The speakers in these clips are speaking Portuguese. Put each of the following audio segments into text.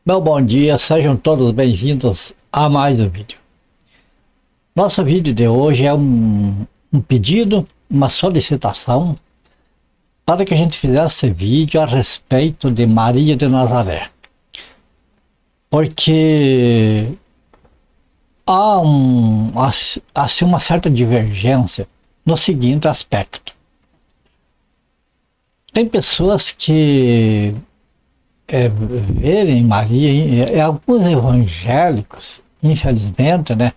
Meu bom dia, sejam todos bem-vindos a mais um vídeo. Nosso vídeo de hoje é um pedido, uma solicitação para que a gente fizesse vídeo a respeito de Maria de Nazaré. Porque há assim, uma certa divergência no seguinte aspecto. Tem pessoas que verem Maria, alguns evangélicos, infelizmente, né,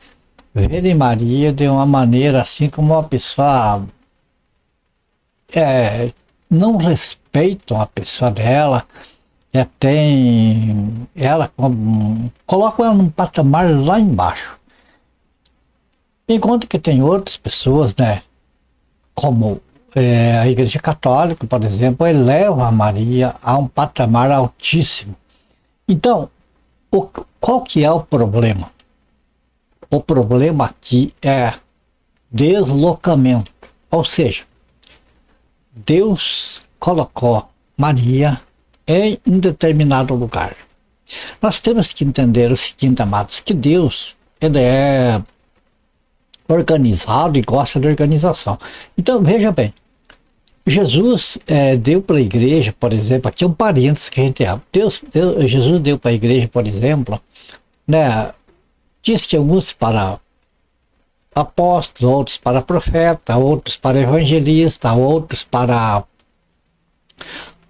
verem Maria de uma maneira assim como uma pessoa não respeitam a pessoa dela, tem ela colocam ela num patamar lá embaixo. Enquanto que tem outras pessoas, né, como a Igreja Católica, por exemplo, eleva a Maria a um patamar altíssimo. Então, qual que é o problema? O problema aqui é deslocamento, ou seja, Deus colocou Maria em um determinado lugar. Nós temos que entender o seguinte, amados, que Deus, ele é organizado e gosta de organização. Então, veja bem, Jesus deu para a igreja, por exemplo, aqui é um parênteses que a gente abre. Jesus deu para a igreja, por exemplo, né, diz que alguns para apóstolos, outros para profeta, outros para evangelista, outros para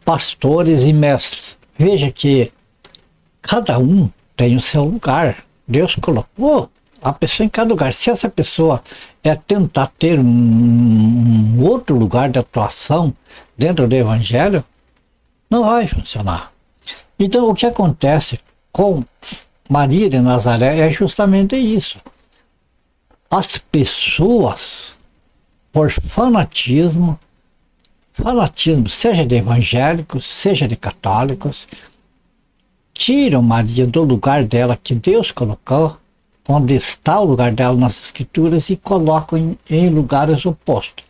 pastores e mestres. Veja que cada um tem o seu lugar. Deus colocou a pessoa em cada lugar. Se essa pessoa tentar ter um outro lugar de atuação dentro do evangelho, não vai funcionar. Então, o que acontece com Maria de Nazaré é justamente isso. As pessoas, por fanatismo, seja de evangélicos, seja de católicos, tiram Maria do lugar dela que Deus colocou, onde está o lugar dela nas escrituras, e colocam em lugares opostos.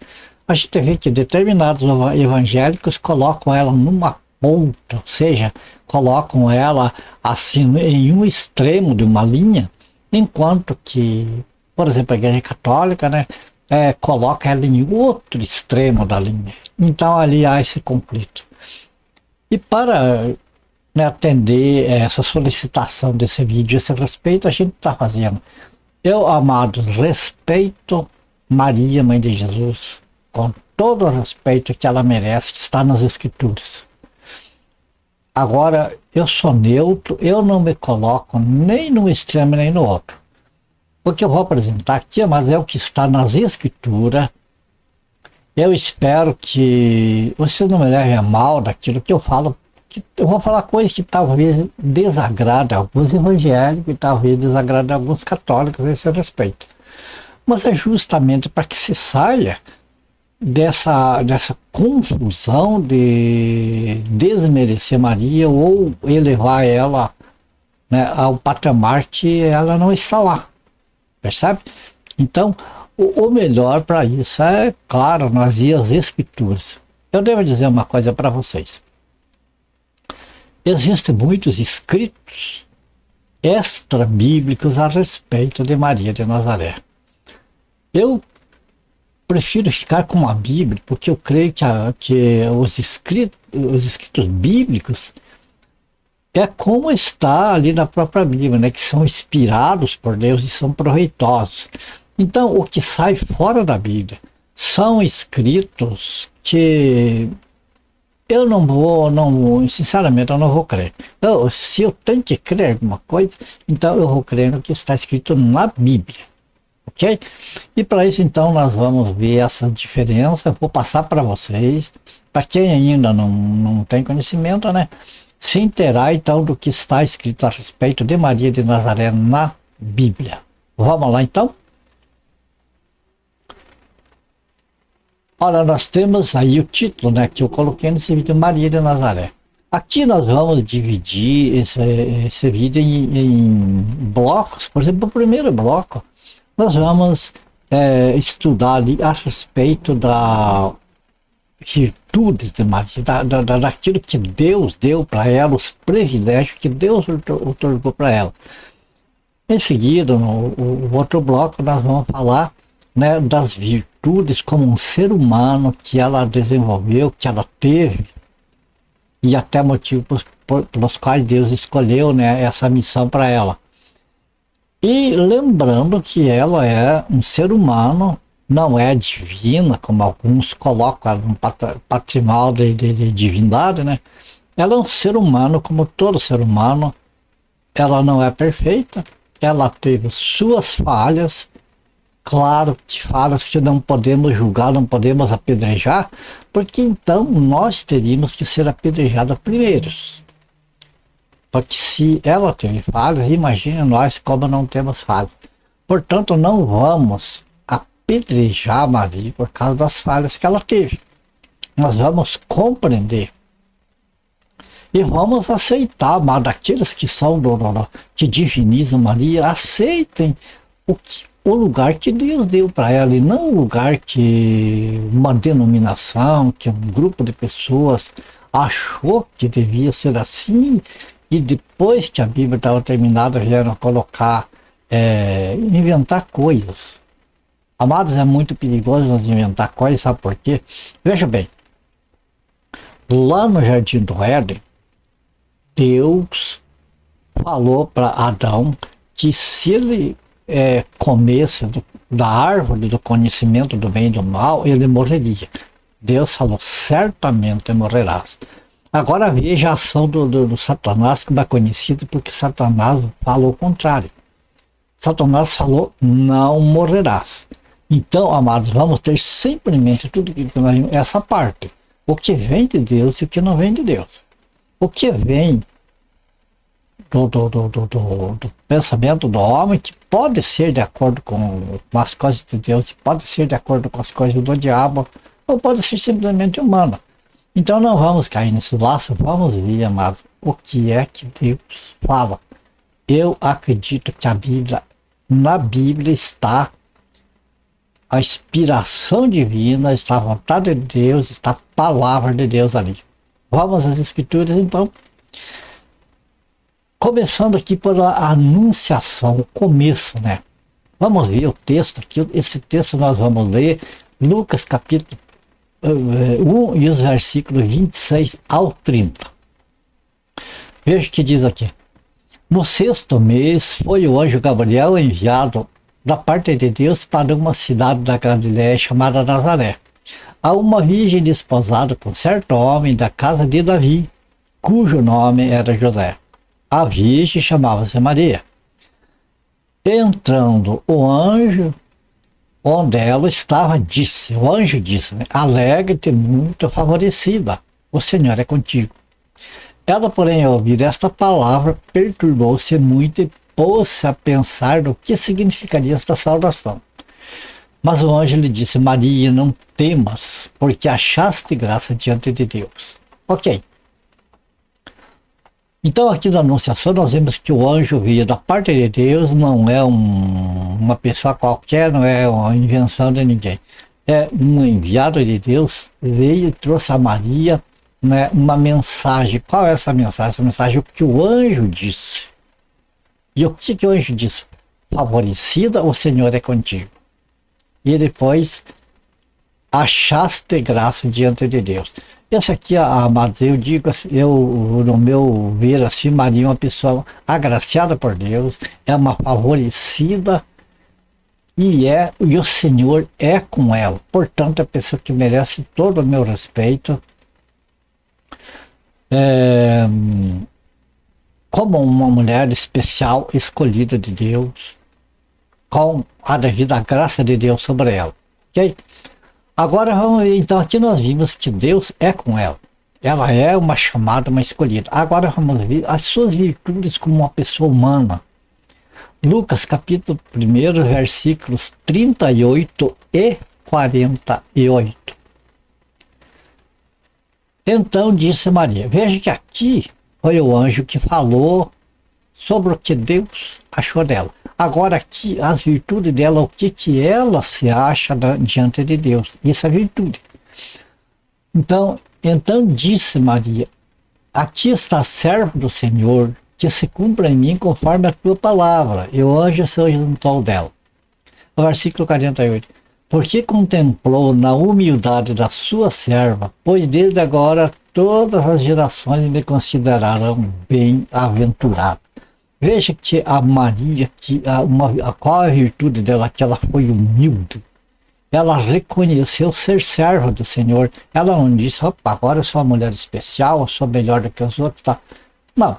A gente vê que determinados evangélicos colocam ela numa ponta, ou seja, colocam ela assim em um extremo de uma linha, enquanto que, por exemplo, a Igreja Católica, né, coloca ela em outro extremo da linha. Então ali há esse conflito. E para atender essa solicitação desse vídeo, esse respeito, a gente está fazendo. Eu, amados, respeito Maria, Mãe de Jesus, com todo o respeito que ela merece, que está nas Escrituras. Agora, eu sou neutro, eu não me coloco nem no extremo nem no outro. O que eu vou apresentar aqui, mas é o que está nas Escrituras. Eu espero que você não me leve a mal daquilo que eu falo. Eu vou falar coisas que talvez desagradem alguns evangélicos e talvez desagradem alguns católicos a esse respeito. Mas é justamente para que se saia dessa confusão de desmerecer Maria ou elevar ela, né, ao patamar que ela não está lá. Percebe? Então, o melhor para isso é, claro, nas Escrituras. Eu devo dizer uma coisa para vocês. Existem muitos escritos extra-bíblicos a respeito de Maria de Nazaré. Eu prefiro ficar com a Bíblia, porque eu creio que os escritos bíblicos é como está ali na própria Bíblia, né, que são inspirados por Deus e são proveitosos. Então, o que sai fora da Bíblia são escritos que eu sinceramente, eu não vou crer. Se eu tenho que crer em alguma coisa, então eu vou crer no que está escrito na Bíblia. Ok? E para isso, então, nós vamos ver essa diferença. Eu vou passar para vocês, para quem ainda não tem conhecimento, né? Se inteirar, então, do que está escrito a respeito de Maria de Nazaré na Bíblia. Vamos lá, então? Olha, nós temos aí o título, né, que eu coloquei nesse vídeo, Maria de Nazaré. Aqui nós vamos dividir esse vídeo em blocos. Por exemplo, o primeiro bloco, nós vamos estudar ali a respeito virtudes de Maria, daquilo que Deus deu para ela, os privilégios que Deus otorgou para ela. Em seguida, no outro bloco, nós vamos falar, né, das virtudes como um ser humano que ela desenvolveu, que ela teve, e até motivos pelos quais Deus escolheu, né, essa missão para ela. E lembrando que ela é um ser humano, não é divina, como alguns colocam no patrimônio de divindade, né? Ela é um ser humano, como todo ser humano. Ela não é perfeita, ela teve suas falhas, claro que falhas que não podemos julgar, não podemos apedrejar, porque então nós teríamos que ser apedrejados primeiros. Porque se ela teve falhas, imagine nós como não temos falhas. Portanto, não vamos apedrejar Maria por causa das falhas que ela teve. Nós vamos compreender e vamos aceitar, mas daqueles que são que divinizam Maria, aceitem o lugar que Deus deu para ela, e não o lugar que uma denominação, que um grupo de pessoas achou que devia ser assim, e depois que a Bíblia estava terminada vieram colocar, inventar coisas. Amados, é muito perigoso nós inventar coisas, sabe por quê? Veja bem, lá no Jardim do Éden, Deus falou para Adão que se ele comesse da árvore do conhecimento do bem e do mal, ele morreria. Deus falou, certamente morrerás. Agora veja a ação do Satanás, como é conhecido, porque Satanás falou o contrário. Satanás falou, não morrerás. Então, amados, vamos ter sempre em mente tudo que nós vimos, essa parte. O que vem de Deus e o que não vem de Deus. O que vem do pensamento do homem, que pode ser de acordo com as coisas de Deus, pode ser de acordo com as coisas do diabo, ou pode ser simplesmente humano. Então não vamos cair nesse laço, vamos ver, amado, o que é que Deus fala. Eu acredito que na Bíblia está a inspiração divina, está a vontade de Deus, está a palavra de Deus ali. Vamos às Escrituras, então. Começando aqui pela anunciação, o começo, né? Vamos ver o texto aqui, esse texto nós vamos ler, Lucas capítulo 1 e os versículos 26 ao 30. Veja o que diz aqui. No 6º mês foi o anjo Gabriel enviado da parte de Deus para uma cidade da Galiléia chamada Nazaré, a uma virgem desposada com certo homem da casa de Davi, cujo nome era José. A virgem chamava-se Maria. Entrando o anjo onde ela estava, disse, o anjo disse, né, alegre-te muito favorecida, o Senhor é contigo. Ela, porém, ao ouvir esta palavra, perturbou-se muito e pôs-se a pensar no que significaria esta saudação. Mas o anjo lhe disse, Maria, não temas, porque achaste graça diante de Deus. Ok. Então aqui na Anunciação nós vemos que o anjo veio da parte de Deus, não é uma pessoa qualquer, não é uma invenção de ninguém. É um enviado de Deus, veio e trouxe a Maria, né, uma mensagem. Qual é essa mensagem? Essa mensagem é o que o anjo disse. E o que o anjo disse? Favorecida, o Senhor é contigo. E depois, achaste graça diante de Deus. Essa aqui, amado, eu digo assim, no meu ver assim, Maria é uma pessoa agraciada por Deus, é uma favorecida e o Senhor é com ela. Portanto, é a pessoa que merece todo o meu respeito, como uma mulher especial, escolhida de Deus, com a devida graça de Deus sobre ela. Ok? Agora vamos ver, então aqui nós vimos que Deus é com ela. Ela é uma chamada, uma escolhida. Agora vamos ver as suas virtudes como uma pessoa humana. Lucas capítulo 1, versículos 38 e 48. Então disse Maria, veja que aqui foi o anjo que falou sobre o que Deus achou dela. Agora aqui, as virtudes dela, o que ela se acha diante de Deus. Isso é virtude. Então disse Maria: aqui está a serva do Senhor, que se cumpra em mim conforme a tua palavra. E o anjo se juntou dela. O versículo 48. Porque contemplou na humildade da sua serva, pois desde agora todas as gerações me considerarão bem-aventurado. Veja que a Maria, qual a virtude dela? Que ela foi humilde. Ela reconheceu ser serva do Senhor. Ela não disse: opa, agora eu sou uma mulher especial, eu sou melhor do que os outros. Tá. Não.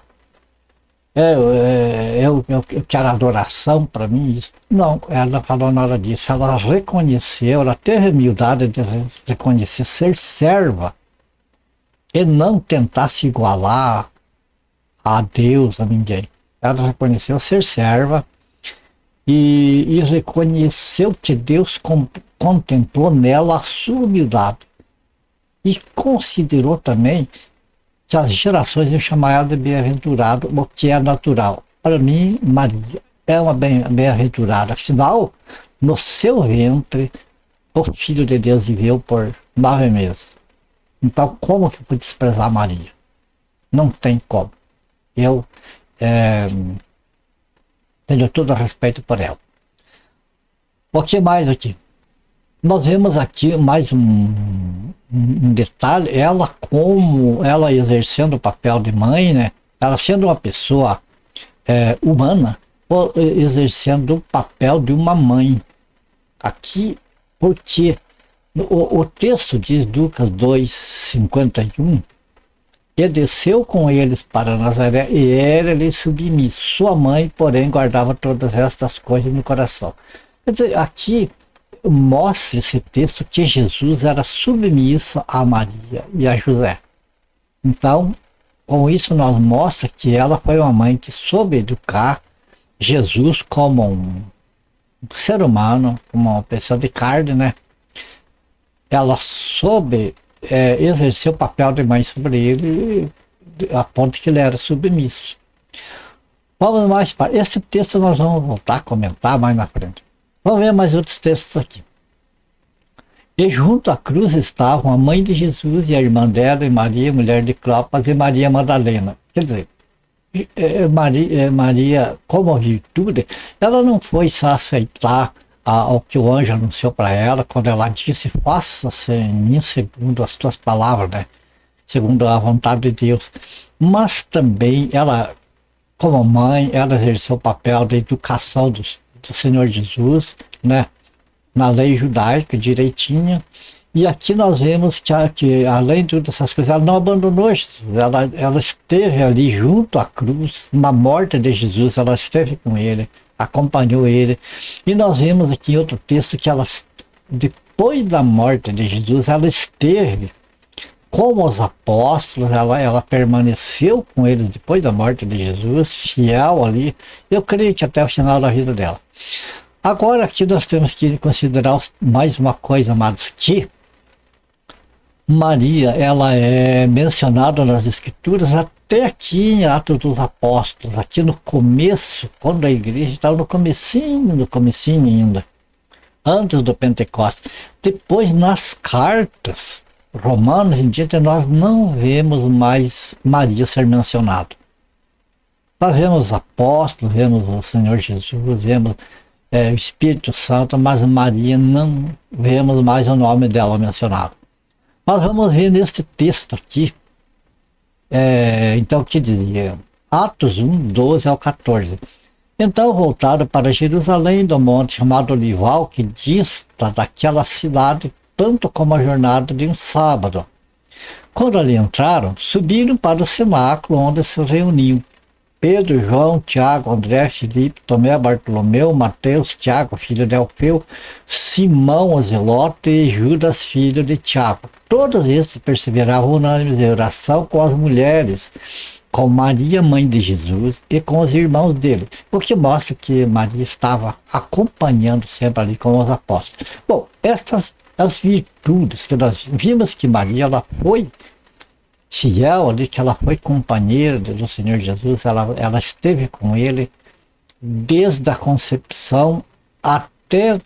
Eu quero adoração para mim. Isso. Não, ela falou nada disso. Ela reconheceu, ela teve a humildade de reconhecer ser serva e não tentar se igualar a Deus, a ninguém. Ela reconheceu ser serva e reconheceu que Deus contemplou nela a sua humildade e considerou também que as gerações iam chamar ela de bem-aventurado, o que é natural. Para mim, Maria é uma bem-aventurada. Afinal, no seu ventre, o Filho de Deus viveu por 9 meses. Então, como que eu vou desprezar Maria? Não tem como. Eu tenho todo o respeito por ela. O que mais aqui? Nós vemos aqui mais um detalhe, ela exercendo o papel de mãe, né? Ela sendo uma pessoa humana, exercendo o papel de uma mãe. Aqui, porque o texto diz, Lucas 2:51, e desceu com eles para Nazaré e era-lhe submisso. Sua mãe, porém, guardava todas estas coisas no coração. Quer dizer, aqui mostra esse texto que Jesus era submisso a Maria e a José. Então, com isso nós mostra que ela foi uma mãe que soube educar Jesus como um ser humano, como uma pessoa de carne, né? Ela soube exercer o papel de mãe sobre ele a ponto que ele era submisso. Vamos mais para esse texto, nós vamos voltar a comentar mais na frente. Vamos ver mais outros textos aqui. E junto à cruz estavam a mãe de Jesus e a irmã dela, e Maria, mulher de Clopas, e Maria Madalena. Quer dizer, Maria, como virtude, ela não foi só aceitar o que o anjo anunciou para ela, quando ela disse: faça-se em mim segundo as tuas palavras, né? Segundo a vontade de Deus. Mas também ela, como mãe, ela exerceu o papel de educação do Senhor Jesus, né? Na lei judaica direitinho. E aqui nós vemos que além de todas essas coisas, ela não abandonou Jesus. Ela esteve ali junto à cruz, na morte de Jesus, ela esteve com ele, acompanhou ele. E nós vemos aqui em outro texto que ela, depois da morte de Jesus, ela esteve como os apóstolos, ela permaneceu com eles depois da morte de Jesus, fiel ali, eu creio que até o final da vida dela. Agora aqui nós temos que considerar mais uma coisa, amados, que Maria, ela é mencionada nas Escrituras até aqui em Atos dos Apóstolos, aqui no começo, quando a igreja estava no comecinho ainda, antes do Pentecostes. Depois, nas cartas Romanos em diante, nós não vemos mais Maria ser mencionada. Nós vemos os apóstolos, vemos o Senhor Jesus, vemos o Espírito Santo, mas Maria não vemos mais o nome dela mencionado. Nós vamos ver neste texto aqui, então, que dizia, Atos 1:12-14. Então voltaram para Jerusalém, do monte chamado Olival, que dista daquela cidade tanto como a jornada de um sábado. Quando ali entraram, subiram para o cenáculo onde se reuniam Pedro, João, Tiago, André, Filipe, Tomé, Bartolomeu, Mateus, Tiago, filho de Alfeu, Simão, o Zelote e Judas, filho de Tiago. Todos estes perseveravam unânimes em oração com as mulheres, com Maria, mãe de Jesus, e com os irmãos dele, o que mostra que Maria estava acompanhando sempre ali com os apóstolos. Bom, estas as virtudes que nós vimos, que Maria, ela foi fiel ali, que ela foi companheira do Senhor Jesus, ela esteve com ele desde a concepção até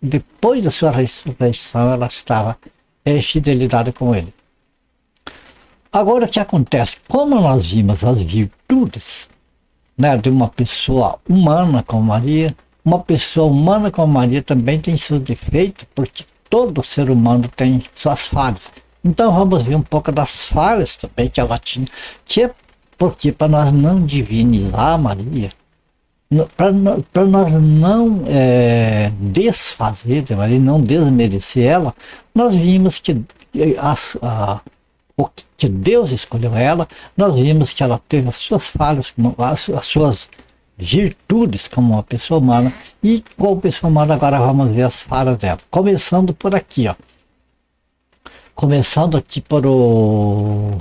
depois da sua ressurreição, ela estava é fidelidade com ele. Agora o que acontece? Como nós vimos as virtudes, né, de uma pessoa humana como Maria, uma pessoa humana como Maria também tem seus defeitos, porque todo ser humano tem suas falhas. Então vamos ver um pouco das falhas também que ela tinha, que é porque para nós não divinizar Maria, para nós não desfazer de Maria, não desmerecer ela, nós vimos que que Deus escolheu ela, nós vimos que ela teve as suas falhas, as suas virtudes como uma pessoa humana, e como pessoa humana agora vamos ver as falhas dela. Começando por aqui, ó. Começando aqui por o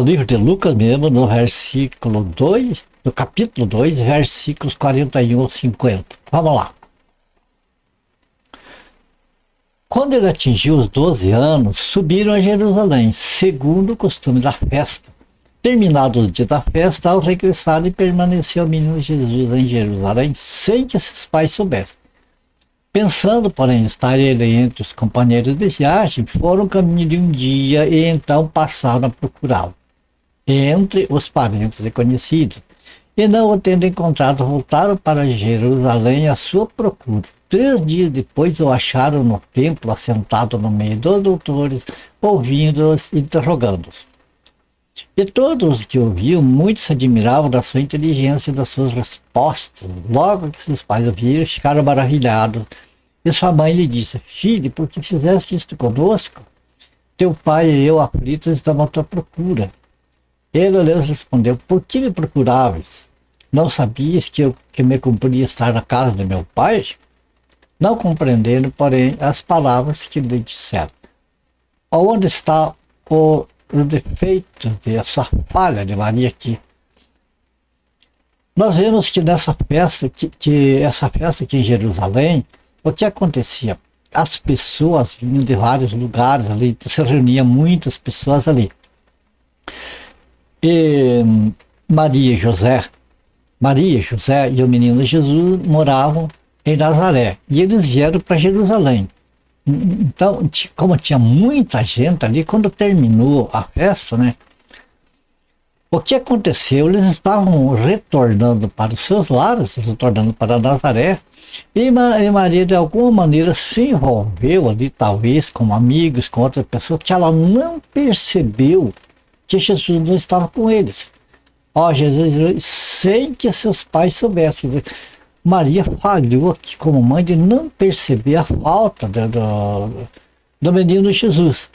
livro de Lucas mesmo, no versículo 2, no capítulo 2, versículos 41 ao 50. Vamos lá. Quando ele atingiu os 12 anos, subiram a Jerusalém, segundo o costume da festa. Terminado o dia da festa, ao regressar, e permaneceu o menino Jesus em Jerusalém, sem que seus pais soubessem. Pensando, porém, estar ele entre os companheiros de viagem, foram caminho de um dia e então passaram a procurá-lo entre os parentes e conhecidos. E não o tendo encontrado, voltaram para Jerusalém à sua procura. 3 dias depois o acharam no templo, assentado no meio dos doutores, ouvindo-os e interrogando-os. E todos os que ouviam, muitos se admiravam da sua inteligência e das suas respostas. Logo que seus pais ouviram, ficaram maravilhados. E sua mãe lhe disse: Filho, por que fizeste isto conosco? Teu pai e eu, aflitos, estamos à tua procura. Ele lhes respondeu: Por que me procuráveis? Não sabias que me cumpria estar na casa de meu pai? Não compreenderam, porém, as palavras que lhe disseram. Onde está o defeito dessa falha de Maria aqui? Nós vemos que nessa festa, essa festa aqui em Jerusalém, o que acontecia? As pessoas vinham de vários lugares ali, se reuniam muitas pessoas ali. E Maria e José e o menino Jesus moravam em Nazaré, e eles vieram para Jerusalém. Então, como tinha muita gente ali, quando terminou a festa, né? O que aconteceu? Eles estavam retornando para os seus lares, retornando para Nazaré, e Maria de alguma maneira se envolveu ali, talvez com amigos, com outras pessoas, que ela não percebeu que Jesus não estava com eles. Jesus, sem que seus pais soubessem. Maria falhou aqui como mãe de não perceber a falta do menino Jesus.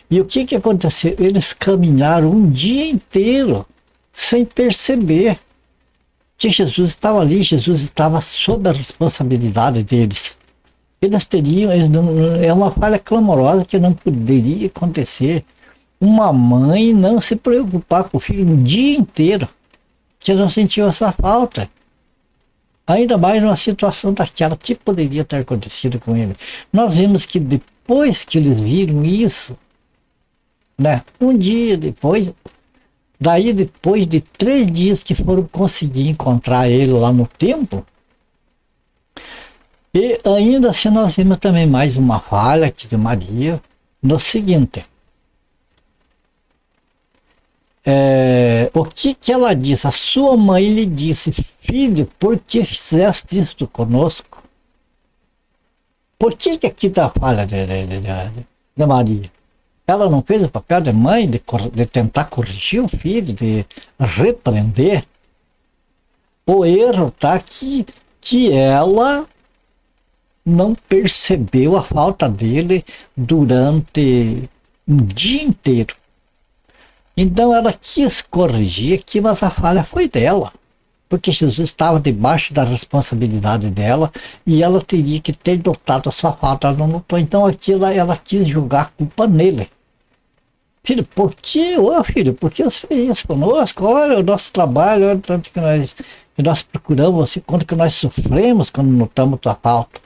E o que aconteceu? Eles caminharam um dia inteiro sem perceber que Jesus estava ali, Jesus estava sob a responsabilidade deles. É uma falha clamorosa que não poderia acontecer. Uma mãe não se preocupar com o filho um dia inteiro, que não sentiu a sua falta. Ainda mais numa situação daquela que poderia ter acontecido com ele. Nós vimos que depois que eles viram isso, né, um dia depois, daí depois de 3 dias que foram conseguir encontrar ele lá no templo, e ainda assim nós vimos também mais uma falha aqui de Maria, no seguinte: o que ela disse? A sua mãe lhe disse: Filho, por que fizeste isto conosco? Por que aqui está a falha de Maria? Ela não fez o papel de mãe, de tentar corrigir o filho, de repreender. O erro está aqui, que ela não percebeu a falta dele durante um dia inteiro. Então ela quis corrigir aqui, mas a falha foi dela, porque Jesus estava debaixo da responsabilidade dela e ela teria que ter notado a sua falta. Ela não notou, então aqui ela quis jogar a culpa nele. Filho, por que, filho, por que você fez isso conosco? Olha o nosso trabalho, olha o tanto que nós procuramos você, quanto que nós sofremos quando notamos tua falta.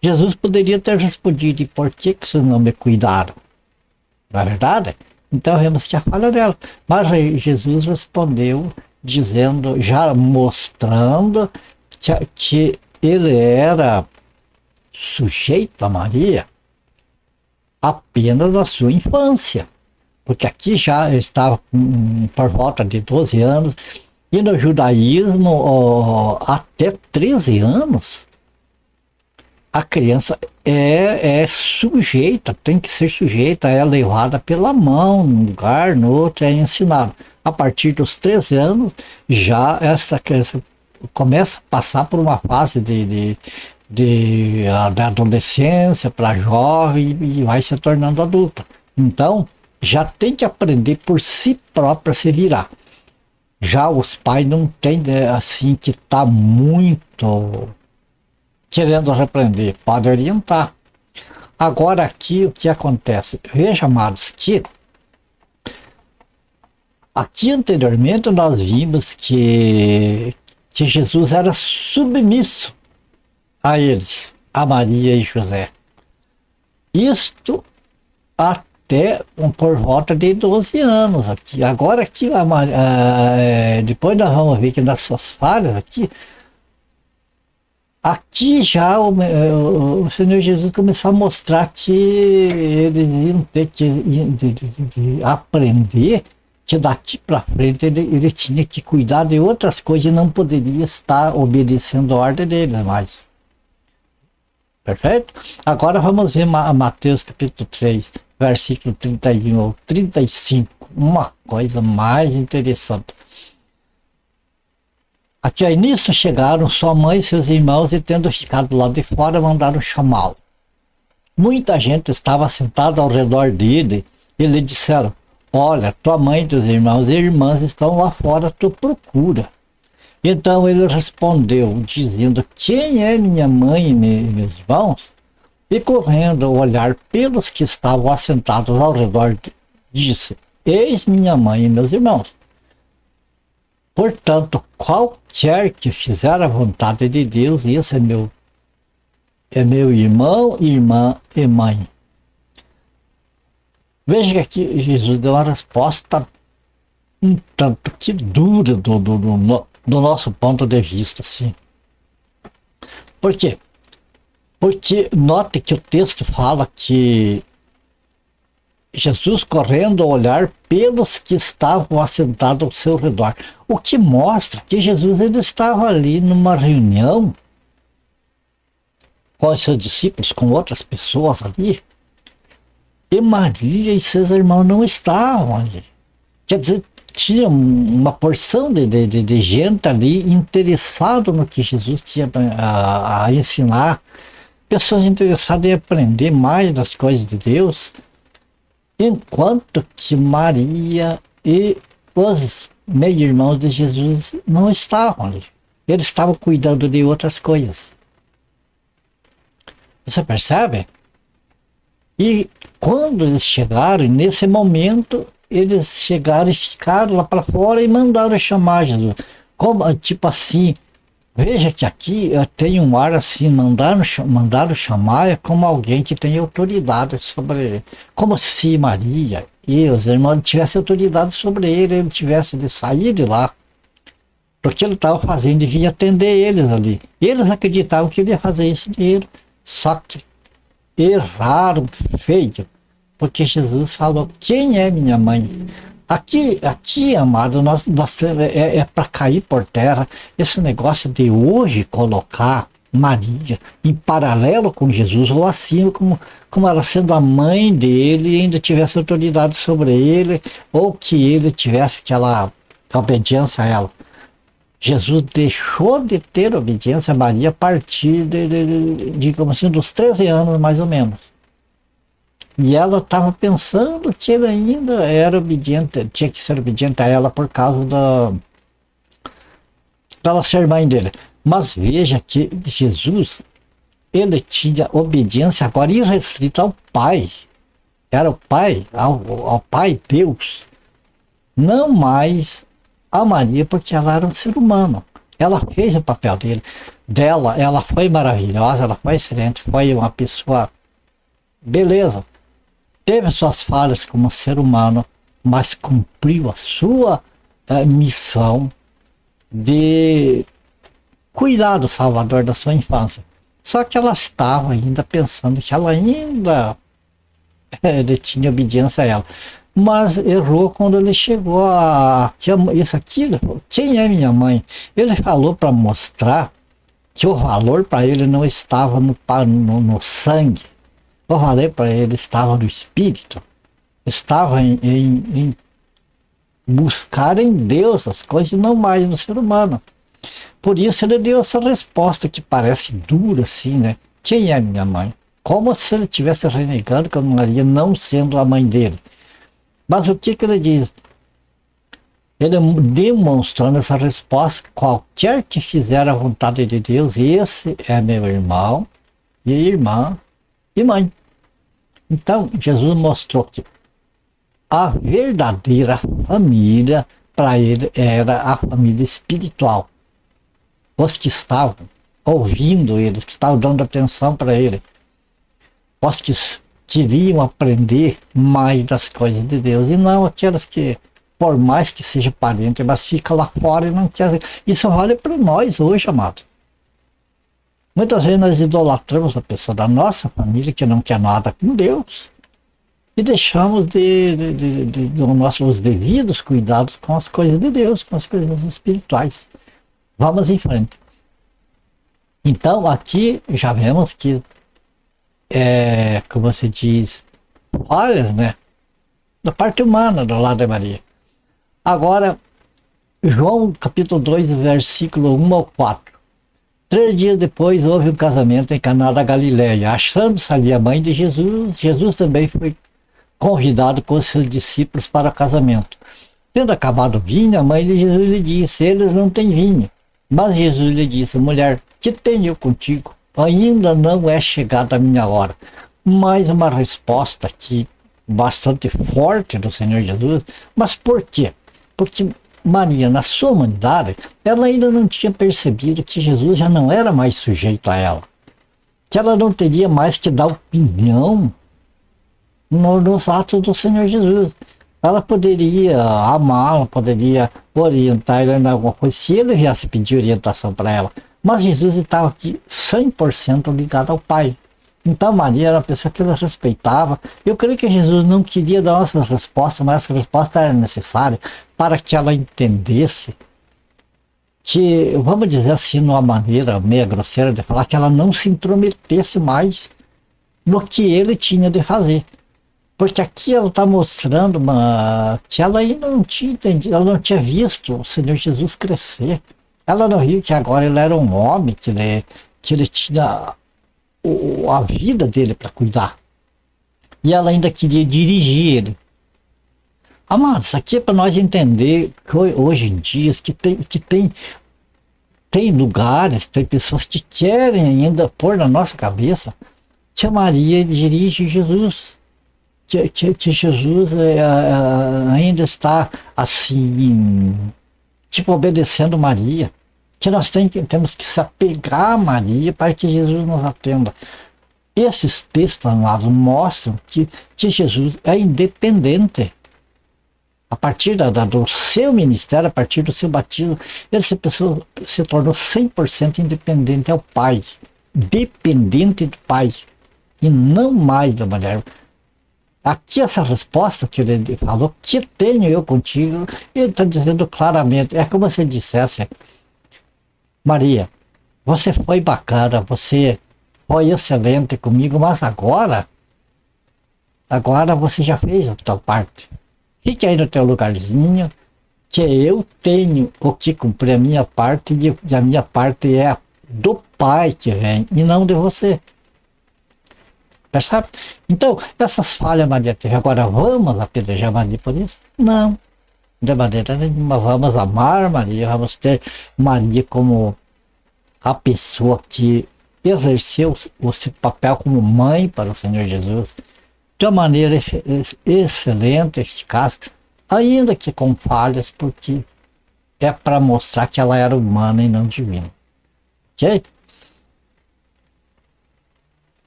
Jesus poderia ter respondido: e por que vocês não me cuidaram? Não é verdade? Então vemos que a falha dela. Mas Jesus respondeu dizendo, já mostrando que ele era sujeito a Maria, apenas na sua infância, porque aqui já estava por volta de 12 anos, e no judaísmo, até 13 anos, a criança é sujeita, tem que ser sujeita, é levada pela mão, num lugar, no outro, é ensinado. A partir dos 13 anos, já essa criança começa a passar por uma fase da adolescência para jovem e vai se tornando adulta. Então, já tem que aprender por si própria a se virar. Já os pais não têm, assim, que tá muito querendo repreender, pode orientar. Agora aqui o que acontece? Veja, amados, que aqui anteriormente nós vimos que Jesus era submisso a eles, a Maria e José. Isto até por volta de 12 anos aqui. Agora aqui, depois nós vamos ver que nas suas falhas aqui já o Senhor Jesus começou a mostrar que eles iam ter que de aprender que daqui para frente ele tinha que cuidar de outras coisas e não poderia estar obedecendo a ordem deles mais. Perfeito? Agora vamos ver Mateus capítulo 3, versículo 31 ou 35. Uma coisa mais interessante. Aqui ao início chegaram sua mãe e seus irmãos e, tendo ficado lá de fora, mandaram chamá-lo. Muita gente estava sentada ao redor dele e lhe disseram: olha, tua mãe, teus irmãos e irmãs estão lá fora à tua procura. Então ele respondeu, dizendo: quem é minha mãe e meus irmãos? E correndo a olhar pelos que estavam assentados ao redor, disse: eis minha mãe e meus irmãos. Portanto, qualquer que fizer a vontade de Deus, esse é meu irmão, irmã e mãe. Veja que aqui Jesus deu uma resposta um tanto que dura do nosso ponto de vista, assim. Por quê? Porque note que o texto fala que Jesus correndo a olhar pelos que estavam assentados ao seu redor. O que mostra que Jesus ele estava ali numa reunião com os seus discípulos, com outras pessoas ali. E Maria e seus irmãos não estavam ali. Quer dizer, tinha uma porção de gente ali interessado no que Jesus tinha a ensinar. Pessoas interessadas em aprender mais das coisas de Deus. Enquanto que Maria e os meio-irmãos de Jesus não estavam ali. Eles estavam cuidando de outras coisas. Você percebe? E quando eles chegaram, nesse momento, eles chegaram e ficaram lá para fora e mandaram chamar Jesus. Como, tipo assim, veja que aqui tem um ar assim, mandaram chamar é como alguém que tem autoridade sobre ele. Como se Maria e os irmãos tivessem autoridade sobre ele tivesse de sair de lá. Porque ele estava fazendo, devia atender eles ali. Eles acreditavam que ele ia fazer isso de ele. Só que erraram feio. Porque Jesus falou: quem é minha mãe? Aqui, amado, nós é para cair por terra esse negócio de hoje colocar Maria em paralelo com Jesus, ou assim como ela sendo a mãe dele e ainda tivesse autoridade sobre ele, ou que ele tivesse aquela obediência a ela. Jesus deixou de ter obediência a Maria a partir digamos assim, dos 13 anos mais ou menos. E ela estava pensando que ele ainda era obediente, tinha que ser obediente a ela por causa dela ser mãe dele. Mas veja que Jesus, ele tinha obediência agora irrestrita ao Pai. Era o Pai, ao Pai Deus. Não mais a Maria, porque ela era um ser humano. Ela fez o papel dela, ela foi maravilhosa, ela foi excelente, foi uma pessoa beleza. Teve suas falhas como ser humano, mas cumpriu a sua missão de cuidar do Salvador da sua infância. Só que ela estava ainda pensando que ela ainda ele tinha obediência a ela. Mas errou quando ele chegou a isso aqui, ele falou, quem é minha mãe? Ele falou para mostrar que o valor para ele não estava no sangue, o valor para ele estava no espírito, estava em buscar em Deus as coisas e não mais no ser humano. Por isso ele deu essa resposta que parece dura assim, né? Quem é minha mãe? Como se ele estivesse renegando com Maria não sendo a mãe dele. Mas o que ele diz? Ele demonstrando essa resposta, qualquer que fizer a vontade de Deus, esse é meu irmão e irmã e mãe. Então Jesus mostrou que a verdadeira família para ele era a família espiritual. Os que estavam ouvindo ele, os que estavam dando atenção para ele, os que queriam aprender mais das coisas de Deus, e não aquelas que, por mais que seja parente, mas fica lá fora e não quer. Isso vale para nós hoje, amado. Muitas vezes nós idolatramos a pessoa da nossa família que não quer nada com Deus e deixamos os devidos cuidados com as coisas de Deus, com as coisas espirituais. Vamos em frente. Então aqui já vemos que como você diz, falhas, né? Da parte humana do lado de Maria. Agora, João capítulo 2, versículo 1 ao 4. 3 dias depois houve um casamento em Caná da Galileia. Achando-se ali a mãe de Jesus, Jesus também foi convidado com seus discípulos para o casamento. Tendo acabado o vinho, a mãe de Jesus lhe disse, eles não têm vinho. Mas Jesus lhe disse, mulher, que tenho eu contigo? Ainda não é chegada a minha hora. Mais uma resposta aqui bastante forte do Senhor Jesus. Mas por quê? Porque Maria, na sua humanidade, ela ainda não tinha percebido que Jesus já não era mais sujeito a ela. Que ela não teria mais que dar opinião nos atos do Senhor Jesus. Ela poderia amá-lo, poderia orientar ele em alguma coisa, se ele viesse pedir orientação para ela. Mas Jesus estava aqui 100% ligado ao Pai. Então Maria era uma pessoa que ele respeitava. Eu creio que Jesus não queria dar essas respostas, mas essa resposta era necessária para que ela entendesse que, vamos dizer assim, numa maneira meio grosseira de falar, que ela não se intrometesse mais no que ele tinha de fazer. Porque aqui ela está mostrando que ela ainda não tinha entendido, ela não tinha visto o Senhor Jesus crescer. Ela não viu que agora ele era um homem, que ele tinha a vida dele para cuidar. E ela ainda queria dirigir ele. Amados, isso aqui é para nós entender que hoje em dia tem lugares, tem pessoas que querem ainda pôr na nossa cabeça que a Maria dirige Jesus. Que Jesus ainda está assim, tipo, obedecendo Maria. Que nós temos que se apegar a Maria para que Jesus nos atenda. Esses textos, amados, mostram que Jesus é independente. A partir do seu ministério, a partir do seu batismo, essa pessoa se tornou 100% independente ao Pai. Dependente do Pai. E não mais da mulher. Aqui essa resposta que ele falou, que tenho eu contigo, ele está dizendo claramente, é como se ele dissesse, Maria, você foi bacana, você foi excelente comigo, mas agora você já fez a tua parte. Fique aí no teu lugarzinho, que eu tenho o que cumprir a minha parte, e a minha parte é do Pai que vem, e não de você. Percebe? Então, essas falhas Maria teve. Agora, vamos apedrejar Maria por isso? Não. De maneira nenhuma. Vamos amar Maria, vamos ter Maria como a pessoa que exerceu o seu papel como mãe para o Senhor Jesus de uma maneira excelente, eficaz, ainda que com falhas, porque é para mostrar que ela era humana e não divina. Ok?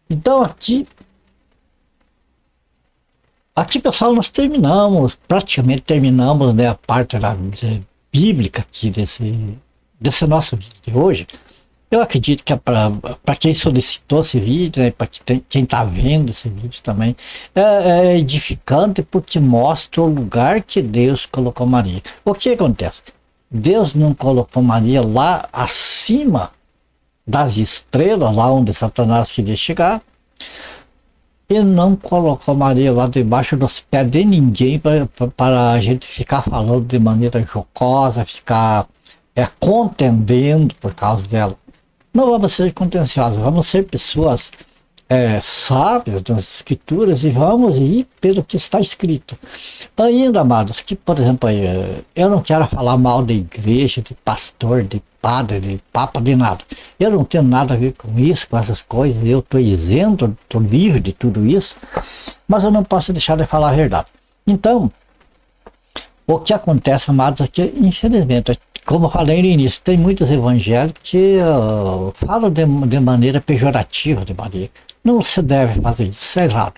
Então aqui, pessoal, nós praticamente terminamos, né, a parte bíblica aqui desse nosso vídeo de hoje. Eu acredito que para quem solicitou esse vídeo, né, para quem está vendo esse vídeo também, é edificante porque mostra o lugar que Deus colocou Maria. O que acontece? Deus não colocou Maria lá acima das estrelas, lá onde Satanás queria chegar, e não colocou Maria lá debaixo dos pés de ninguém para a gente ficar falando de maneira jocosa, ficar contendendo por causa dela. Não vamos ser contenciosos, vamos ser pessoas sábias das escrituras e vamos ir pelo que está escrito. Ainda, amados, que por exemplo, eu não quero falar mal da igreja, de pastor, de padre, de papa, de nada. Eu não tenho nada a ver com isso, com essas coisas, eu estou isento, estou livre de tudo isso, mas eu não posso deixar de falar a verdade. Então, o que acontece, amados, aqui, infelizmente, como eu falei no início, tem muitos evangélicos que falam de maneira pejorativa de Maria. Não se deve fazer isso, isso é errado.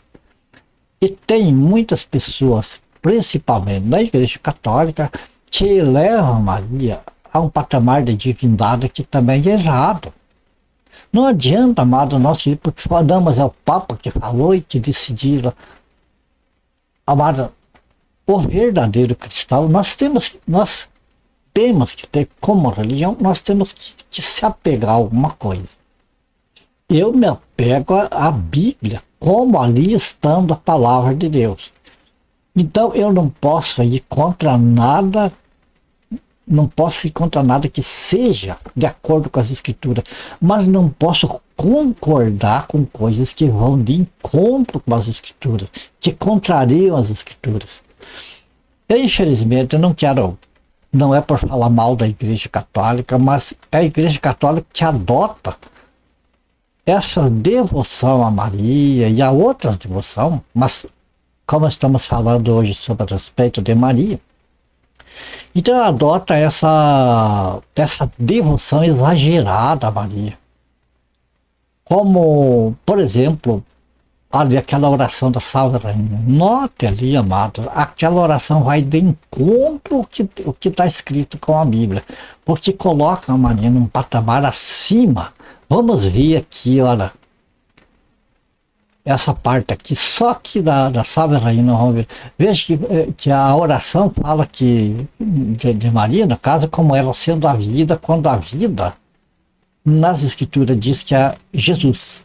E tem muitas pessoas, principalmente na Igreja Católica, que levam Maria a um patamar de divindade que também é errado. Não adianta, amado, nós ir porque falamos, é o Papa que falou e que decidiram. Amado, o verdadeiro cristão, nós temos que ter como religião, nós temos que se apegar a alguma coisa. Eu me apego à Bíblia, como ali estando a palavra de Deus. Então eu não posso ir contra nada, que seja de acordo com as escrituras, mas não posso concordar com coisas que vão de encontro com as escrituras, que contrariam as escrituras. Eu, infelizmente, eu não é por falar mal da Igreja Católica, mas é a Igreja Católica que adota essa devoção a Maria e a outras devoção, mas como estamos falando hoje sobre a respeito de Maria, então ela adota essa devoção exagerada a Maria. Como, por exemplo, ali aquela oração da Salve Rainha. Note ali, amado, aquela oração vai de encontro o que está escrito com a Bíblia, porque coloca a Maria num patamar acima. Vamos ver aqui, olha, essa parte aqui, só que da Salve Rainha, não vamos ver. Veja que a oração fala que de Maria, no caso, como ela sendo a vida, quando a vida, nas escrituras diz que é Jesus.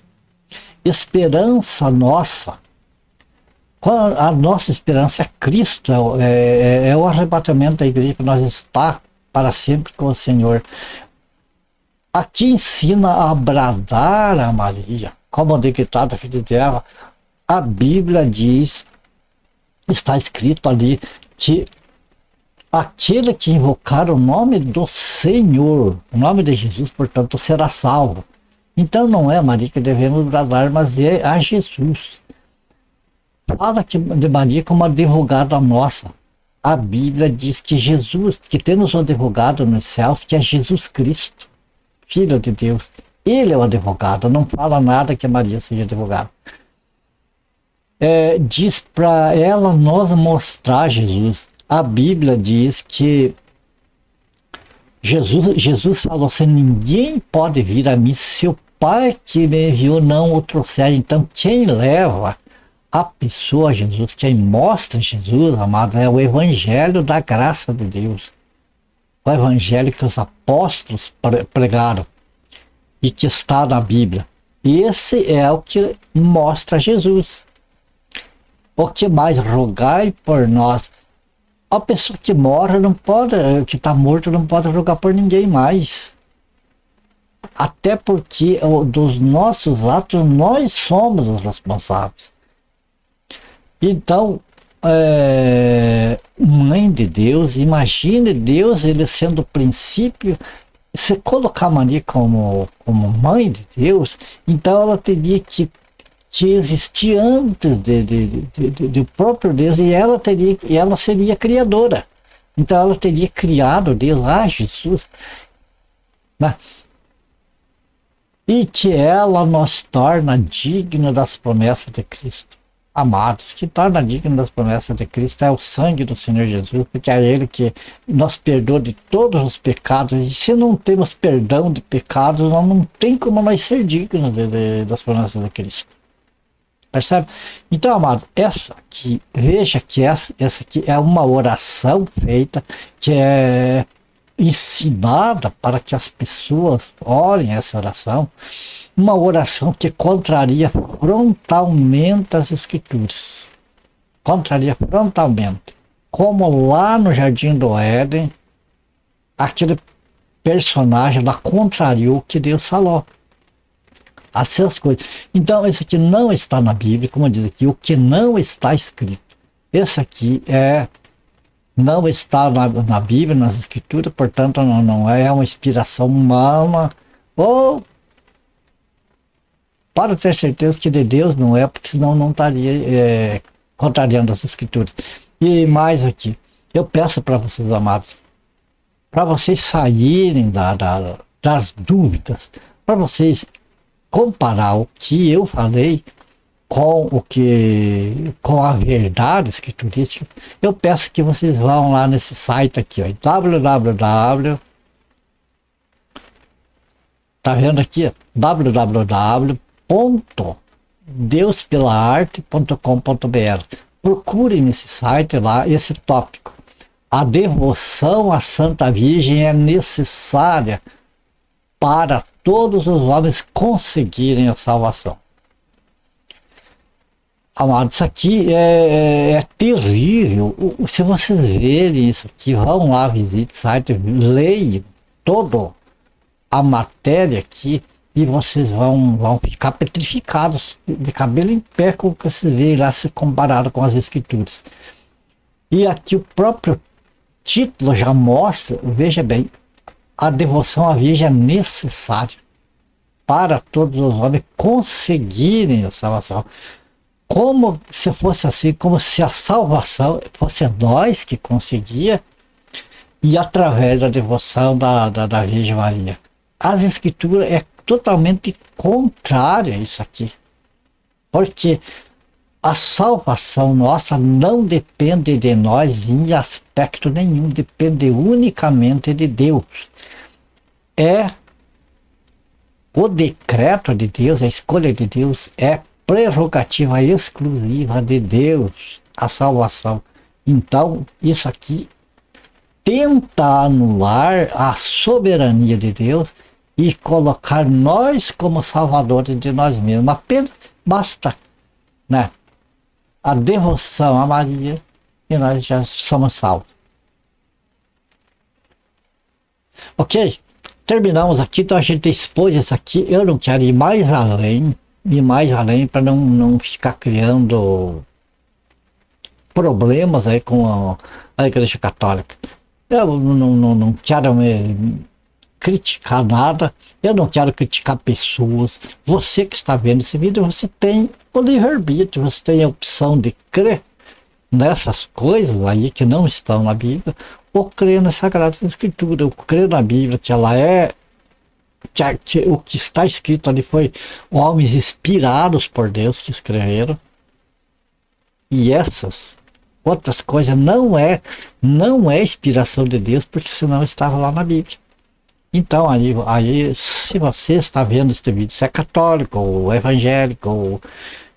Esperança nossa, a nossa esperança é Cristo, é o arrebatamento da igreja para nós estar para sempre com o Senhor. Aqui ensina a bradar a Maria, como decretada filha de Eva. A Bíblia diz, está escrito ali, que aquele que invocar o nome do Senhor, o nome de Jesus, portanto, será salvo. Então não é a Maria que devemos bradar, mas é a Jesus. Fala de Maria como advogada nossa. A Bíblia diz que Jesus, que temos um advogado nos céus, que é Jesus Cristo, Filho de Deus. Ele é o advogado, não fala nada que a Maria seja advogada. Diz para ela nos mostrar Jesus. A Bíblia diz que Jesus falou assim: ninguém pode vir a mim se o Pai que me enviou não o trouxer. Então quem leva a pessoa a Jesus, quem mostra Jesus, amado, é o Evangelho da graça de Deus. O Evangelho que os apóstolos pregaram e que está na Bíblia. Esse é o que mostra Jesus. O que mais? Rogai por nós. A pessoa que morre não pode, que está morto não pode rogar por ninguém mais. Até porque dos nossos atos nós somos os responsáveis. Então, mãe de Deus, imagine Deus, ele sendo o princípio. Se colocar Maria como mãe de Deus, então ela teria que existir antes do próprio Deus, e ela seria criadora. Então ela teria criado Deus, Jesus, né? E que ela nos torna digna das promessas de Cristo. amados, que torna digno das promessas de Cristo é o sangue do Senhor Jesus, porque é Ele que nos perdoa de todos os pecados. E se não temos perdão de pecados, não tem como nós ser dignos das promessas de Cristo. Percebe? Então, amado, essa aqui, veja que essa aqui é uma oração feita, que é ensinada para que as pessoas orem essa oração, uma oração que contraria frontalmente as Escrituras. Contraria frontalmente. Como lá no Jardim do Éden, aquele personagem lá contrariou o que Deus falou. Essas coisas. Então, esse aqui não está na Bíblia, como diz aqui, o que não está escrito. Esse aqui não está na Bíblia, nas Escrituras, portanto, não é uma inspiração humana, ou para ter certeza que de Deus não é, porque senão não estaria contrariando as Escrituras. E mais aqui, eu peço para vocês, amados, para vocês saírem das dúvidas, para vocês comparar o que eu falei com a verdade escriturística, eu peço que vocês vão lá nesse site aqui, ó, www. Tá vendo aqui? www.deuspelaarte.com.br. Procurem nesse site lá esse tópico. A devoção à Santa Virgem é necessária para todos os homens conseguirem a salvação. Amados, isso aqui é terrível. Se vocês verem isso aqui, vão lá, visite o site, leiam toda a matéria aqui e vocês vão ficar petrificados, de cabelo em pé, com o que vocês veem lá, se comparado com as Escrituras. E aqui o próprio título já mostra, veja bem, a devoção à Virgem é necessária para todos os homens conseguirem a salvação. Como se fosse assim, como se a salvação fosse nós que conseguia, e através da devoção da Virgem Maria. As Escrituras é totalmente contrária a isso aqui, porque a salvação nossa não depende de nós em aspecto nenhum, depende unicamente de Deus. É o decreto de Deus, a escolha de Deus, é prerrogativa exclusiva de Deus, a salvação. Então, isso aqui tenta anular a soberania de Deus e colocar nós como salvadores de nós mesmos. Apenas basta, né, a devoção a Maria e nós já somos salvos. Ok? Terminamos aqui, então a gente expôs isso aqui. Eu não quero ir mais além para não ficar criando problemas aí com a Igreja Católica. Eu não quero criticar nada, eu não quero criticar pessoas. Você que está vendo esse vídeo, você tem o livre-arbítrio, você tem a opção de crer nessas coisas aí que não estão na Bíblia, ou crer na Sagrada Escritura, ou crer na Bíblia, que ela é que o que está escrito ali foi homens inspirados por Deus que escreveram, e essas outras coisas não é inspiração de Deus, porque senão estava lá na Bíblia. Então aí se você está vendo este vídeo, se é católico ou evangélico ou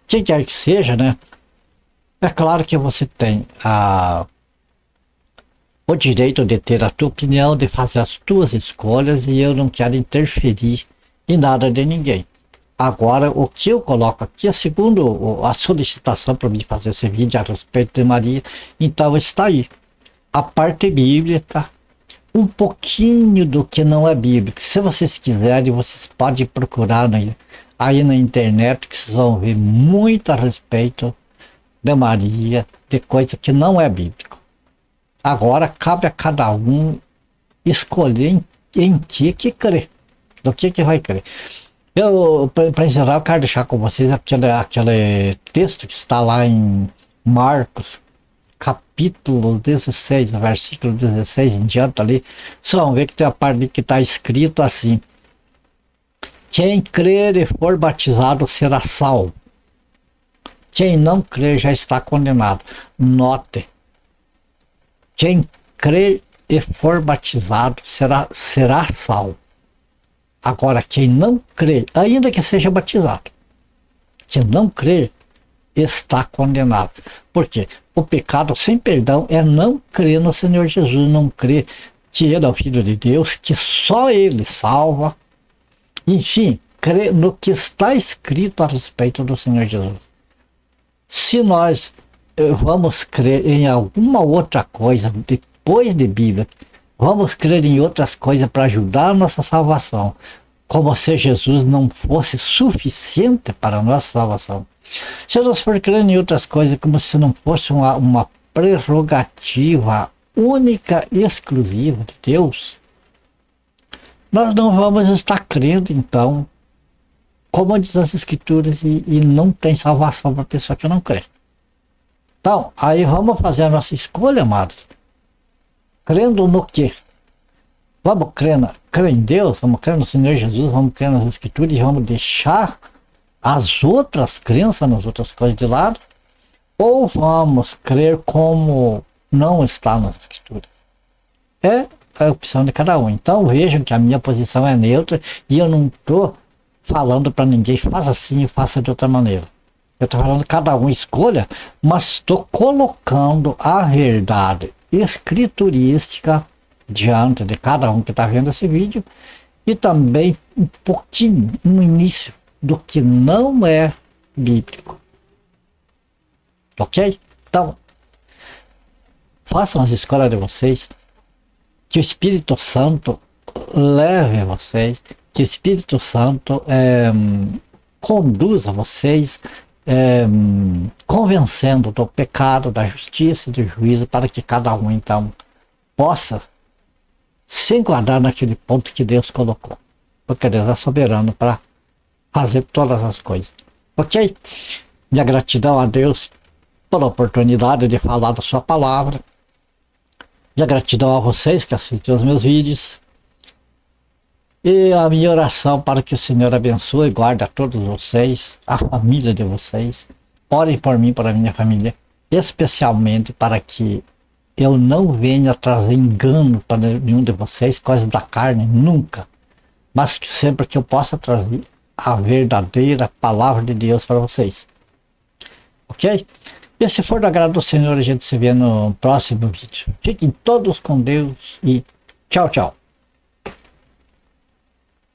quem quer que seja, né, é claro que você tem o direito de ter a tua opinião, de fazer as tuas escolhas, e eu não quero interferir em nada de ninguém. Agora, o que eu coloco aqui é segundo a solicitação para mim fazer esse vídeo a respeito de Maria, então está aí a parte bíblica, um pouquinho do que não é bíblico. Se vocês quiserem, vocês podem procurar aí na internet, que vocês vão ver muito a respeito de Maria, de coisa que não é bíblico. Agora cabe a cada um escolher em que crer, do que vai crer. Eu, para encerrar, eu quero deixar com vocês aquele texto que está lá em Marcos, capítulo 16, versículo 16 em diante ali. Vocês vão ver que tem a parte que está escrito assim: quem crer e for batizado será salvo, Quem não crer já está condenado. Note, quem crer e for batizado será salvo. Agora, quem não crer, ainda que seja batizado, quem não crer está condenado. Por quê? O pecado sem perdão é não crer no Senhor Jesus, não crer que Ele é o Filho de Deus, que só Ele salva. Enfim, crer no que está escrito a respeito do Senhor Jesus. Se nós vamos crer em alguma outra coisa depois de Bíblia, vamos crer em outras coisas para ajudar a nossa salvação, como se Jesus não fosse suficiente para a nossa salvação. Se nós for crer em outras coisas como se não fosse uma prerrogativa única e exclusiva de Deus, nós não vamos estar crendo, então, como diz as Escrituras, e não tem salvação para a pessoa que não crê. Então, aí vamos fazer a nossa escolha, amados. Crendo no quê? Vamos crer em Deus, vamos crer no Senhor Jesus, vamos crer nas Escrituras e vamos deixar as outras crenças nas outras coisas de lado? Ou vamos crer como não está nas Escrituras? É a opção de cada um. Então vejam que a minha posição é neutra e eu não estou falando para ninguém faça assim e faça de outra maneira. Eu estou falando que cada um escolha, mas estou colocando a verdade escriturística diante de cada um que está vendo esse vídeo e também um pouquinho no início do que não é bíblico. Ok? Então, façam as escolhas de vocês, que o Espírito Santo leve vocês, que o Espírito Santo conduza vocês, convencendo do pecado, da justiça e do juízo, para que cada um então possa se enquadrar naquele ponto que Deus colocou, porque Deus é soberano para fazer todas as coisas. Ok? Minha gratidão a Deus pela oportunidade de falar da sua palavra. Minha gratidão a vocês que assistem os meus vídeos. E a minha oração para que o Senhor abençoe e guarde a todos vocês, a família de vocês. Orem por mim, por a minha família, especialmente para que eu não venha trazer engano para nenhum de vocês, coisas da carne, nunca. Mas que sempre que eu possa trazer a verdadeira palavra de Deus para vocês. Ok? E se for do agrado do Senhor, a gente se vê no próximo vídeo. Fiquem todos com Deus e tchau, tchau.